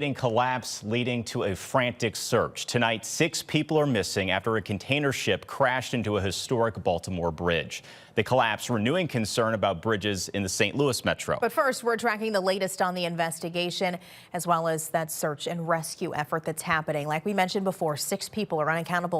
Collapse leading to a frantic search. Tonight, 6 people are missing after a container ship crashed into a historic Baltimore bridge. The collapse renewing concern about bridges in the St. Louis metro. But first, we're tracking the latest on the investigation, as well as that search and rescue effort that's happening. Like we mentioned before, 6 people are unaccounted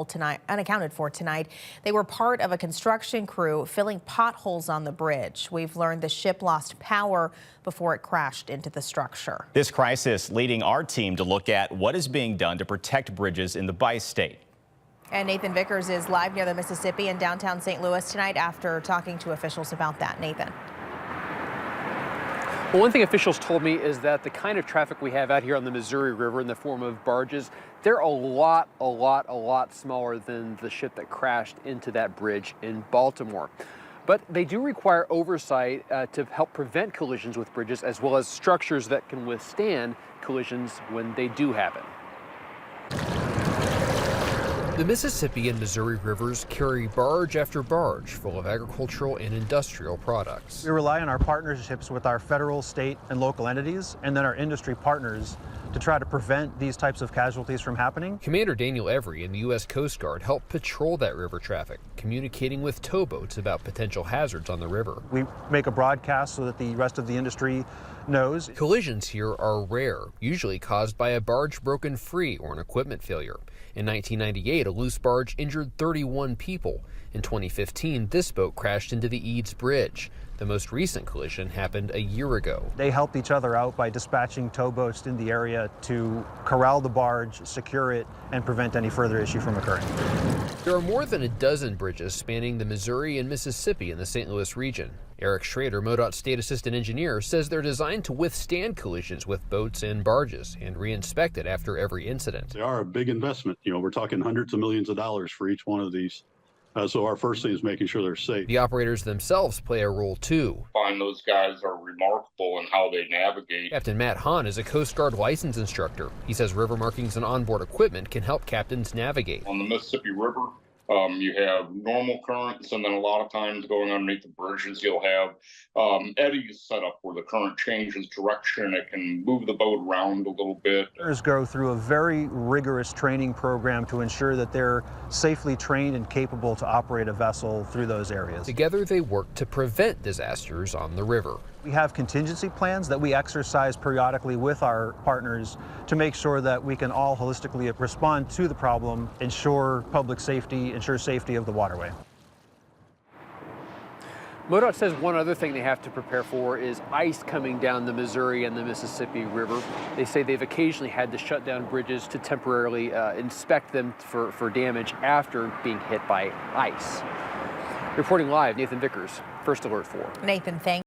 for tonight. They were part of a construction crew filling potholes on the bridge. We've learned the ship lost power before it crashed into the structure. This crisis leading our team to look at what is being done to protect bridges in the bi-state. And Nathan Vickers is live near the Mississippi in downtown St. Louis tonight after talking to officials about that. Nathan. Well, one thing officials told me is that the kind of traffic we have out here on the Missouri River in the form of barges, they're a lot smaller than the ship that crashed into that bridge in Baltimore. But they do require oversight to help prevent collisions with bridges, as well as structures that can withstand collisions when they do happen. The Mississippi and Missouri rivers carry barge after barge full of agricultural and industrial products. We rely on our partnerships with our federal, state, and local entities, and then our industry partners to try to prevent these types of casualties from happening. Commander Daniel Every in the U.S. Coast Guard helped patrol that river traffic, communicating with towboats about potential hazards on the river. We make a broadcast so that the rest of the industry knows. Collisions here are rare, usually caused by a barge broken free or an equipment failure. In 1998, a loose barge injured 31 people. In 2015, this boat crashed into the Eads Bridge. The most recent collision happened a year ago. They helped each other out by dispatching towboats in the area to corral the barge, secure it, and prevent any further issue from occurring. There are more than a dozen bridges spanning the Missouri and Mississippi in the St. Louis region. Eric Schrader, MoDOT State Assistant Engineer, says they're designed to withstand collisions with boats and barges and re-inspected after every incident. They are a big investment. You know, we're talking hundreds of millions of dollars for each one of these. So our first thing is making sure they're safe. The operators themselves play a role too. Find those guys are remarkable in how they navigate. Captain Matt Hahn is a Coast Guard license instructor. He says river markings and onboard equipment can help captains navigate. On the Mississippi River, you have normal currents, and then a lot of times going underneath the bridges, you'll have eddies set up where the current changes direction. It can move the boat around a little bit. Operators go through a very rigorous training program to ensure that they're safely trained and capable to operate a vessel through those areas. Together, they work to prevent disasters on the river. We have contingency plans that we exercise periodically with our partners to make sure that we can all holistically respond to the problem, ensure public safety, ensure safety of the waterway. MoDOT says one other thing they have to prepare for is ice coming down the Missouri and the Mississippi River. They say they've occasionally had to shut down bridges to temporarily inspect them for damage after being hit by ice. Reporting live, Nathan Vickers, First Alert 4. Nathan, thank you.